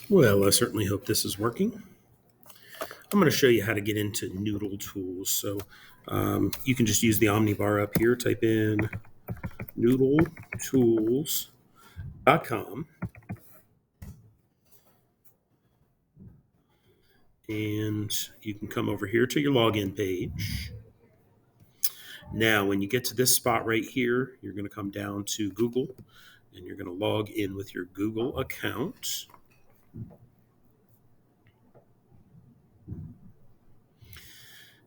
Well, I certainly hope this is working. I'm going to show you how to get into Noodle Tools. So you can just use the Omnibar up here, type in noodletools.com, and you can come over here to your login page. Now, when you get to this spot right here, you're going to come down to Google, and you're going to log in with your Google account.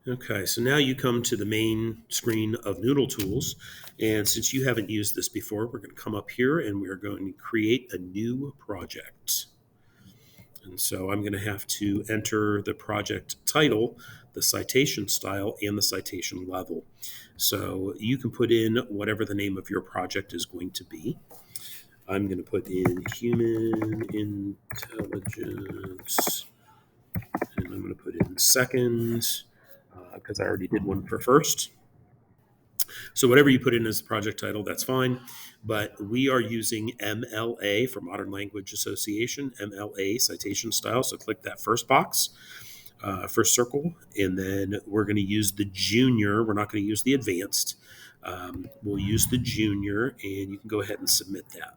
Okay, so now you come to the main screen of Noodle Tools. And since you haven't used this before, we're going to come up here and we're going to create a new project. And so I'm going to have to enter the project title, the citation style, and the citation level. So you can put in whatever the name of your project is going to be. I'm going to put in human intelligence, and I'm going to put in second because I already did one for first. So whatever you put in as the project title, that's fine. But we are using MLA for Modern Language Association, MLA citation style. So click that first box, first circle, and then we're going to use the junior. We're not going to use the advanced. We'll use the junior, and you can go ahead and submit that.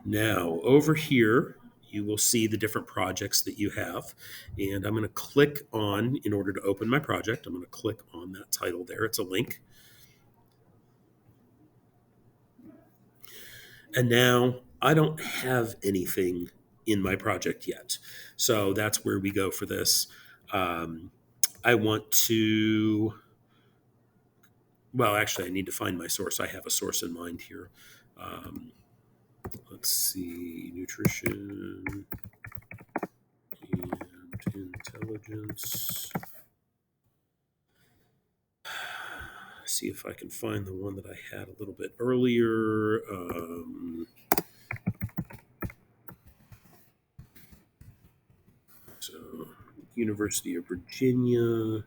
Now, over here, you will see the different projects that you have. And I'm going to click on, in order to open my project, I'm going to click on that title there. It's a link. And now I don't have anything in my project yet. So that's where we go for this. I want to, well, actually, I need to find my source. I have a source in mind here. Let's see, nutrition and intelligence. See if I can find the one that I had a little bit earlier. So, University of Virginia.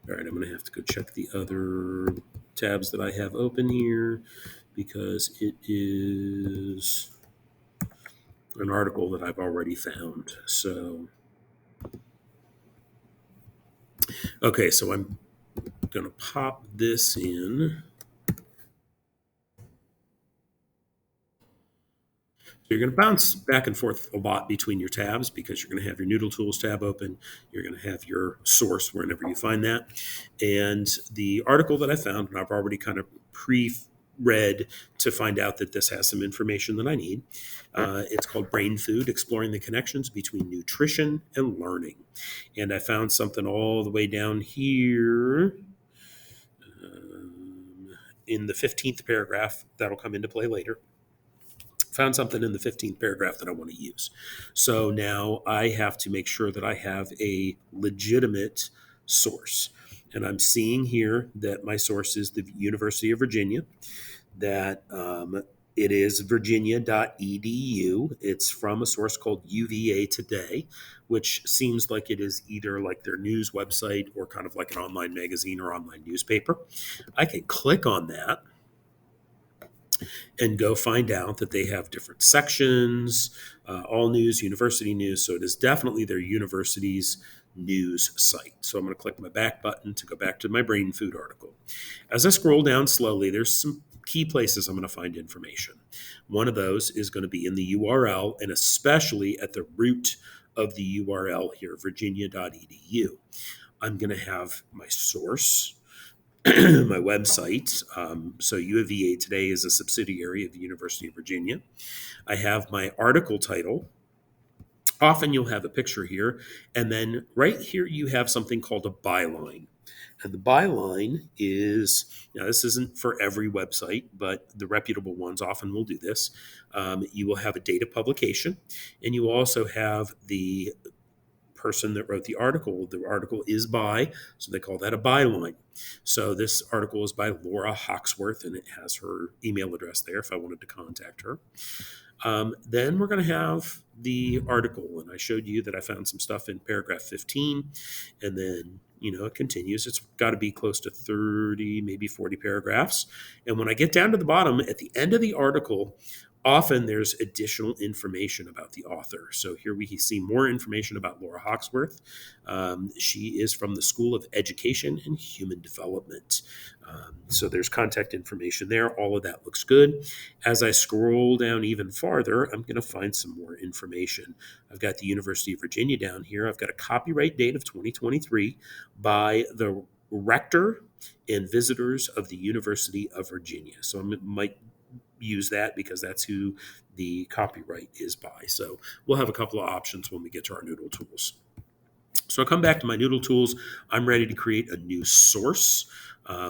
All right, I'm going to have to go check the other tabs that I have open here because it is an article that I've already found. So, okay, so I'm going to pop this in. So you're going to bounce back and forth a lot between your tabs because you're going to have your Noodle Tools tab open. You're going to have your source whenever you find that. And the article that I found, and I've already kind of pre-read to find out that this has some information that I need. It's called Brain Food, Exploring the Connections Between Nutrition and Learning. And I found something all the way down here in the 15th paragraph. That'll come into play later. Found something in the 15th paragraph that I want to use. So now I have to make sure that I have a legitimate source. And I'm seeing here that my source is the University of Virginia, that it is virginia.edu. It's from a source called UVA Today, which seems like it is either like their news website or kind of like an online magazine or online newspaper. I can click on that and go find out that they have different sections, all news, university news. So it is definitely their university's news site. So I'm going to click my back button to go back to my brain food article. As I scroll down slowly, there's some key places I'm going to find information. One of those is going to be in the URL and especially at the root of the URL here, virginia.edu. I'm going to have my source, my website. So UVA Today is a subsidiary of the University of Virginia. I have my article title. Often you'll have a picture here. And then right here, you have something called a byline. And the byline is, now this isn't for every website, but the reputable ones often will do this. You will have a date of publication, and you also have the person that wrote the article. The article is by, so they call that a byline. So this article is by Laura Hawksworth, and it has her email address there if I wanted to contact her. Then we're going to have the article, and I showed you that I found some stuff in paragraph 15, and then it continues. It's got to be close to 30, maybe 40 paragraphs. And when I get down to the bottom, at the end of the article, often there's additional information about the author. So here we see more information about Laura Hawksworth. She is from the School of Education and Human Development. So there's contact information there. All of that looks good. As I scroll down even farther, I'm going to find some more information. I've got the University of Virginia down here. I've got a copyright date of 2023 by the rector and visitors of the University of Virginia. So I might use that because that's who the copyright is by. So we'll have a couple of options when we get to our Noodle Tools. So I'll come back to my Noodle Tools. I'm ready to create a new source.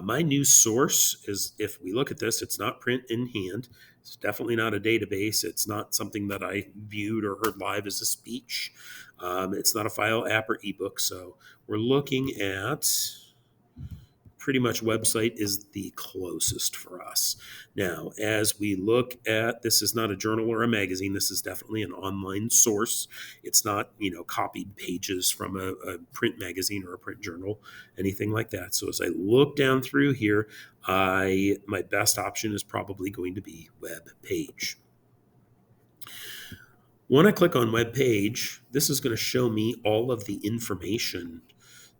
My new source is, if we look at this, it's not print in hand. It's definitely not a database. It's not something that I viewed or heard live as a speech. It's not a file, app, or ebook. So we're looking at pretty much website is the closest for us. Now, as we look at, this is not a journal or a magazine. This is definitely an online source. It's not, copied pages from a print magazine or a print journal, anything like that. So as I look down through here, my best option is probably going to be web page. When I click on web page, this is going to show me all of the information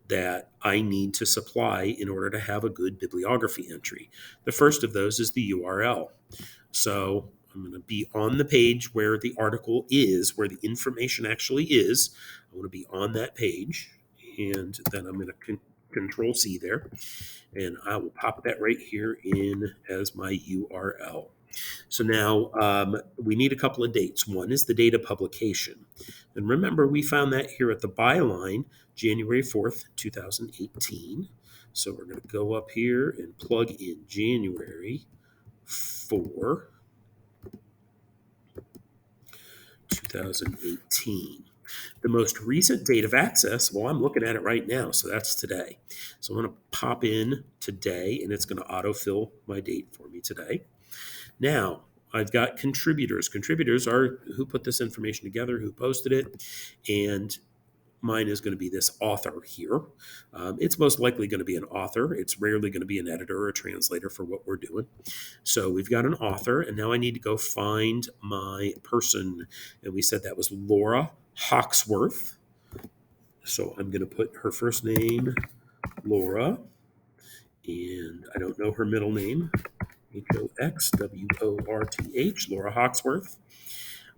that I need to supply in order to have a good bibliography entry. The first of those is the URL. So I'm going to be on the page where the article is, where the information actually is. I want to be on that page, and then I'm going to Control C there, and I will pop that right here in as my URL. So now we need a couple of dates. One is the date of publication. And remember, we found that here at the byline, January 4th, 2018. So we're going to go up here and plug in January 4, 2018. The most recent date of access, well, I'm looking at it right now, so that's today. So I'm going to pop in today, and it's going to autofill my date for me today. Now, I've got contributors. Contributors are who put this information together, who posted it, and mine is going to be this author here. It's most likely going to be an author. It's rarely going to be an editor or a translator for what we're doing. So we've got an author, and now I need to go find my person. And we said that was Laura Hawksworth. So I'm going to put her first name, Laura, and I don't know her middle name. Hoxworth, Laura Hawksworth.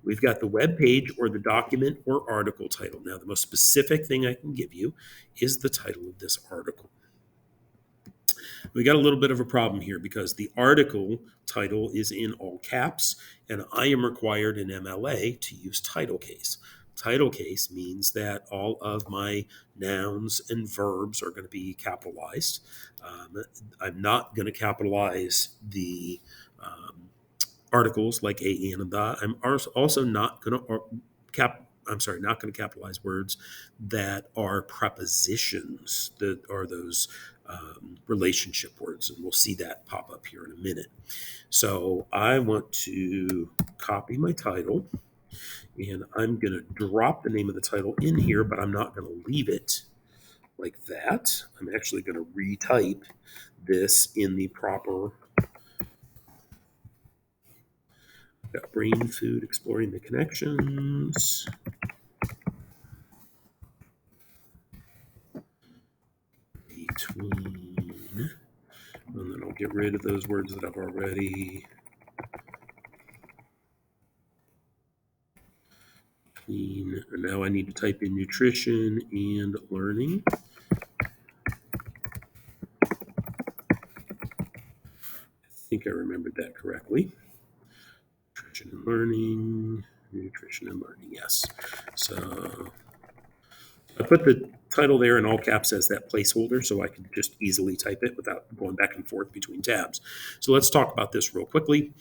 We've got the web page or the document or article title. Now, the most specific thing I can give you is the title of this article. We got a little bit of a problem here because the article title is in all caps, and I am required in MLA to use title case. Title case means that all of my nouns and verbs are going to be capitalized. I'm not going to capitalize the articles like a, and, and the. I'm also not going to not going to capitalize words that are prepositions, that are those relationship words, and we'll see that pop up here in a minute. So I want to copy my title, and I'm going to drop the name of the title in here, but I'm not going to leave it like that. I'm actually going to retype this in the proper brain food, exploring the connections. Between, and then I'll get rid of those words that I've already. And now I need to type in nutrition and learning. I think I remembered that correctly. Nutrition and learning, yes. So I put the title there in all caps as that placeholder so I can just easily type it without going back and forth between tabs. So let's talk about this real quickly.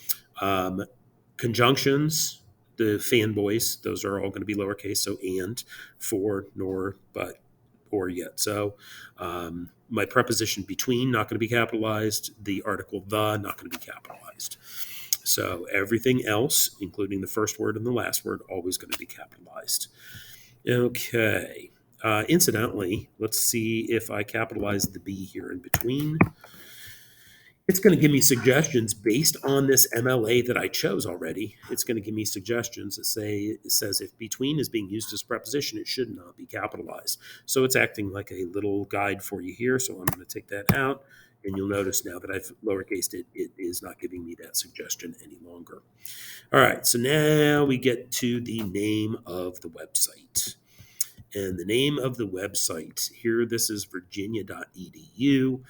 Conjunctions, the fanboys, those are all going to be lowercase. So and, for, nor, but, or, yet. So my preposition between, not going to be capitalized. The article the, not going to be capitalized. So everything else, including the first word and the last word, always going to be capitalized. Okay. Incidentally, let's see if I capitalize the B here in between. It's going to give me suggestions based on this MLA that I chose already. It's going to give me suggestions that it says if between is being used as a preposition, it should not be capitalized. So it's acting like a little guide for you here. So I'm going to take that out. And you'll notice now that I've lowercased it, it is not giving me that suggestion any longer. All right, so now we get to the name of the website. And the name of the website here, this is virginia.edu.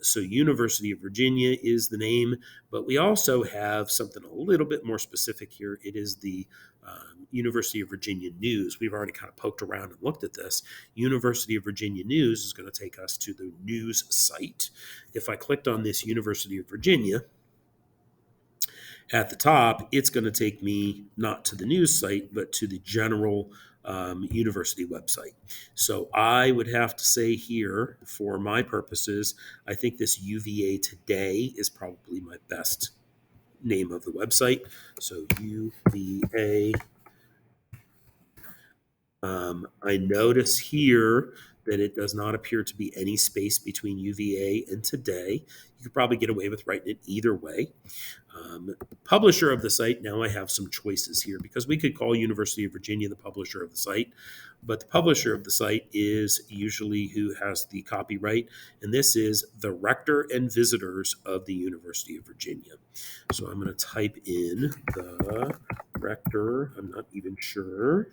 So University of Virginia is the name, but we also have something a little bit more specific here. It is the University of Virginia News. We've already kind of poked around and looked at this. University of Virginia News is going to take us to the news site. If I clicked on this University of Virginia, at the top, it's going to take me not to the news site, but to the general university website. So I would have to say here, for my purposes, I think this UVA Today is probably my best name of the website. So UVA. I notice here that it does not appear to be any space between UVA and Today. You could probably get away with writing it either way. Publisher of the site, now I have some choices here because we could call University of Virginia the publisher of the site, but the publisher of the site is usually who has the copyright, and this is the rector and visitors of the University of Virginia. So I'm going to type in the rector, I'm not even sure,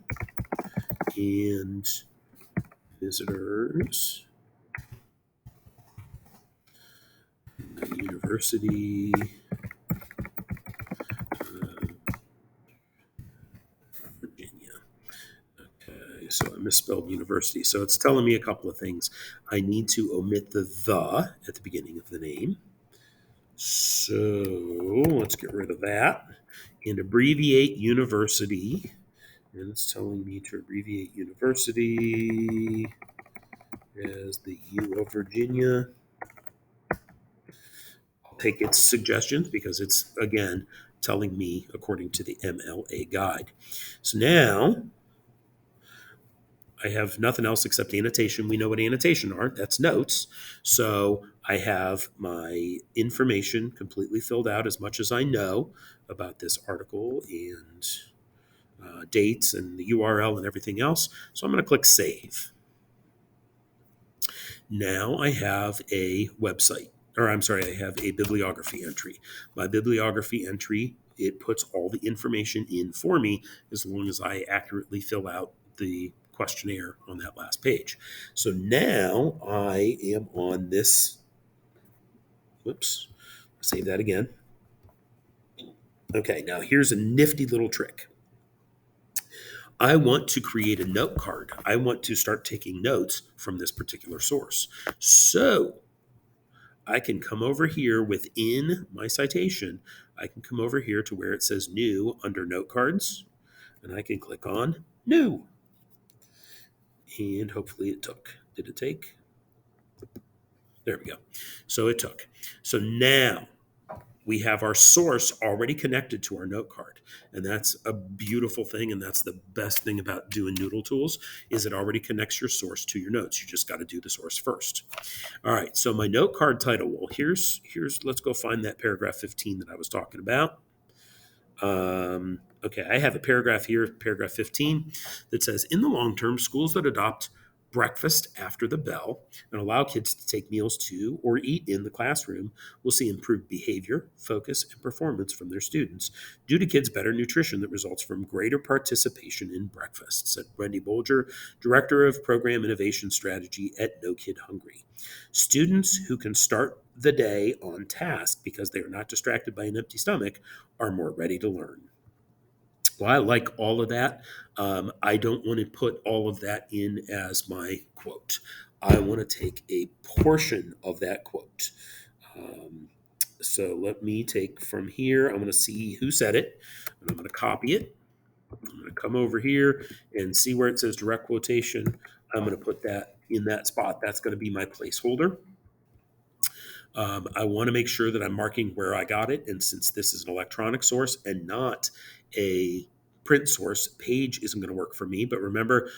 and visitors, the University Virginia. Okay, so I misspelled university. So it's telling me a couple of things. I need to omit the at the beginning of the name. So let's get rid of that and abbreviate university. And it's telling me to abbreviate university as the U of Virginia. I'll take its suggestions because it's, again, telling me according to the MLA guide. So now I have nothing else except annotation. We know what annotation are. That's notes. So I have my information completely filled out as much as I know about this article and dates and the URL and everything else. So I'm going to click Save. Now I have a website, or I'm sorry, I have a bibliography entry. My bibliography entry, it puts all the information in for me as long as I accurately fill out the questionnaire on that last page. So now I am on this, whoops, save that again. Okay, now here's a nifty little trick. I want to create a note card. I want to start taking notes from this particular source. So I can come over here within my citation. I can come over here to where it says new under note cards, and I can click on new. And hopefully it took. Did it take? There we go. So it took. So now we have our source already connected to our note card, and that's a beautiful thing, and that's the best thing about doing Noodle Tools is it already connects your source to your notes. You just got to do the source first. All right, so my note card title, well, here's let's go find that paragraph 15 that I was talking about. Okay, I have a paragraph here, paragraph 15, that says, in the long term, schools that adopt breakfast after the bell and allow kids to take meals to or eat in the classroom will see improved behavior, focus, and performance from their students due to kids' better nutrition that results from greater participation in breakfast, said Wendy Bolger, Director of Program Innovation Strategy at No Kid Hungry. Students who can start the day on task because they are not distracted by an empty stomach are more ready to learn. Well, I like all of that. I don't want to put all of that in as my quote. I want to take a portion of that quote. So let me take from here. I'm going to see who said it, and I'm going to copy it. I'm going to come over here and see where it says direct quotation. I'm going to put that in that spot. That's going to be my placeholder. I want to make sure that I'm marking where I got it. And since this is an electronic source and not a print source, page isn't going to work for me. But remember,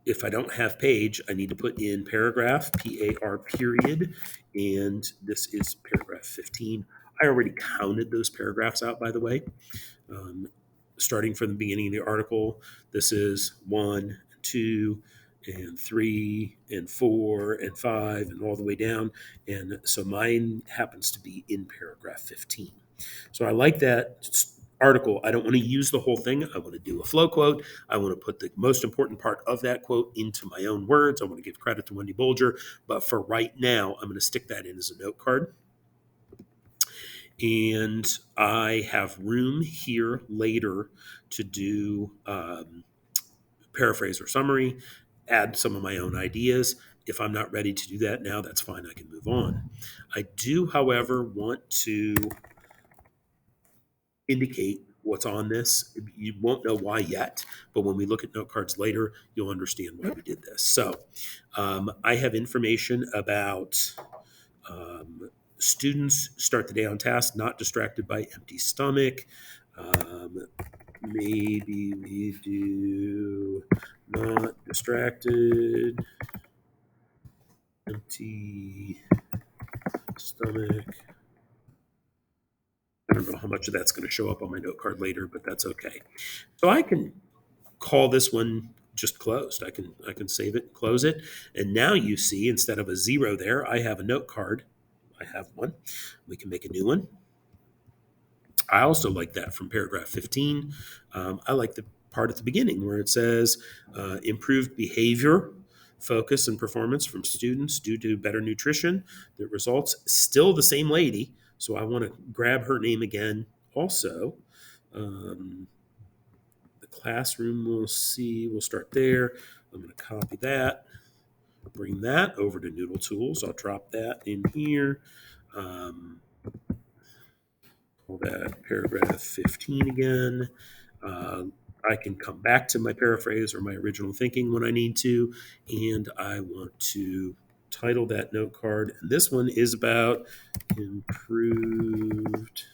if I don't have page, I need to put in paragraph, PAR period, and this is paragraph 15. I already counted those paragraphs out, by the way. Um, Starting from the beginning of the article, this is 1, 2, and 3, and 4, and 5, and all the way down. And so mine happens to be in paragraph 15. So I like that article. I don't want to use the whole thing. I want to do a flow quote. I want to put the most important part of that quote into my own words. I want to give credit to Wendy Bolger. But for right now, I'm going to stick that in as a note card. And I have room here later to do paraphrase or summary, add some of my own ideas. If I'm not ready to do that now, that's fine. I can move on. I do, however, want to indicate what's on this. You won't know why yet, but when we look at note cards later, you'll understand why we did this. So I have information about students start the day on task, not distracted by empty stomach. Maybe we do not distracted, empty stomach. I don't know how much of that's going to show up on my note card later, but that's okay. So I can call this one just closed. I can save it, close it, and now you see instead of a 0 there, I have a note card. I have one. We can make a new one. I also like that from paragraph 15. I like the part at the beginning where it says improved behavior, focus, and performance from students due to better nutrition. The results still the same lady, so I want to grab her name again. Also, the classroom we'll see. We'll start there. I'm going to copy that, bring that over to Noodle Tools. I'll drop that in here. Call that paragraph 15 again. Uh, I can come back to my paraphrase or my original thinking when I need to, and I want to title that note card. And this one is about improved,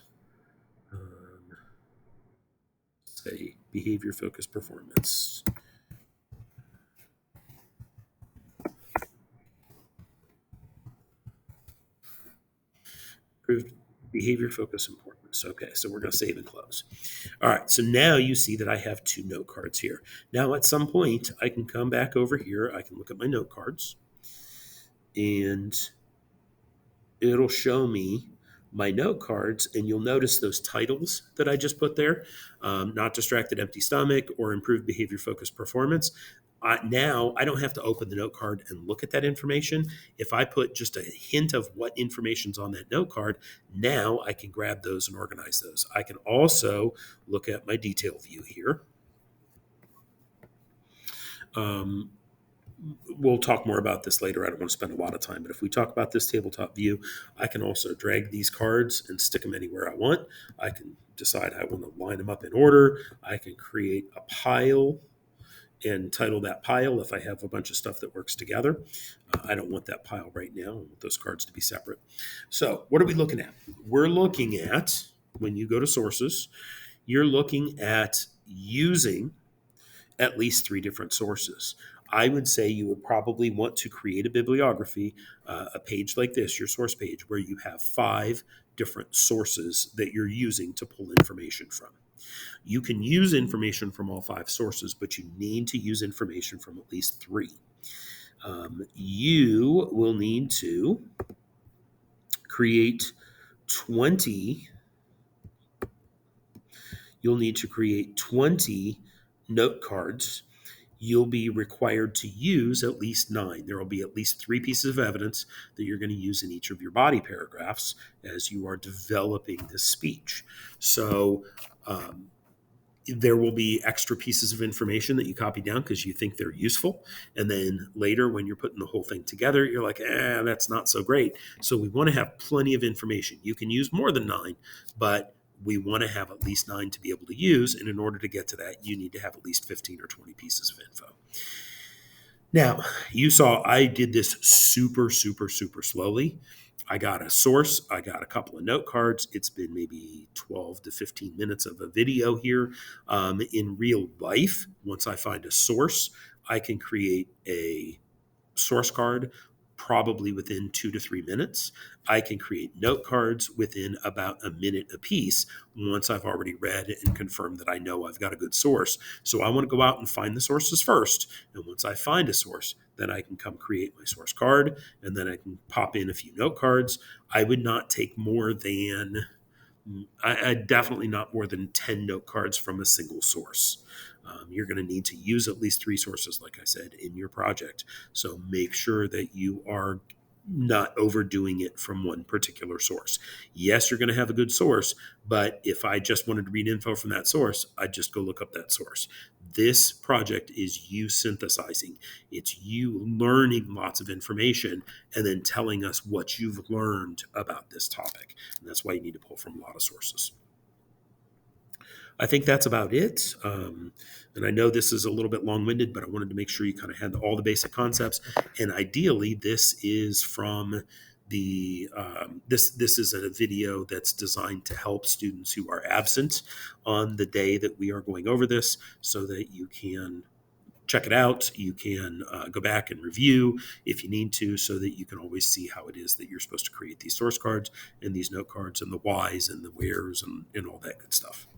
say, behavior focused performance. Improved behavior focused importance. Okay, so we're going to save and close. All right, so now you see that I have 2 note cards here. Now, at some point, I can come back over here. I can look at my note cards, and it'll show me my note cards, and you'll notice those titles that I just put there, not distracted empty stomach or improved behavior focused performance. Now I don't have to open the note card and look at that information. If I put just a hint of what information's on that note card, now I can grab those and organize those. I can also look at my detail view here. We'll talk more about this later. I don't want to spend a lot of time, but if we talk about this tabletop view, I can also drag these cards and stick them anywhere I want. I can decide I want to line them up in order. I can create a pile and title that pile if I have a bunch of stuff that works together. I don't want that pile right now. I want those cards to be separate. So what are we looking at? We're looking at, when you go to sources, you're looking at using at least 3 different sources. I would say you would probably want to create a bibliography, a page like this, your source page, where you have 5 different sources that you're using to pull information from. You can use information from all 5 sources, but you need to use information from at least 3. You will need to create 20. You'll need to create 20 note cards. You'll be required to use at least 9. There will be at least 3 pieces of evidence that you're going to use in each of your body paragraphs as you are developing this speech. So there will be extra pieces of information that you copy down because you think they're useful. And then later, when you're putting the whole thing together, you're like, that's not so great. So we want to have plenty of information. You can use more than 9, but we want to have at least 9 to be able to use. And in order to get to that, you need to have at least 15 or 20 pieces of info. Now, you saw I did this super, super, super slowly. I got a source. I got a couple of note cards. It's been maybe 12 to 15 minutes of a video here. In real life, once I find a source, I can create a source card probably within 2 to 3 minutes. I can create note cards within about a minute apiece once I've already read and confirmed that I know I've got a good source. So I want to go out and find the sources first. And once I find a source, then I can come create my source card, and then I can pop in a few note cards. I would not take more than I definitely not more than 10 note cards from a single source. You're going to need to use at least 3 sources, like I said, in your project. So make sure that you are not overdoing it from one particular source. Yes, you're going to have a good source, but if I just wanted to read info from that source, I'd just go look up that source. This project is you synthesizing. It's you learning lots of information and then telling us what you've learned about this topic. And that's why you need to pull from a lot of sources. I think that's about it. And I know this is a little bit long-winded, but I wanted to make sure you kind of had all the basic concepts. And ideally, this is from the this is a video that's designed to help students who are absent on the day that we are going over this, so that you can check it out. You can go back and review if you need to, so that you can always see how it is that you're supposed to create these source cards and these note cards and the whys and the wheres and all that good stuff.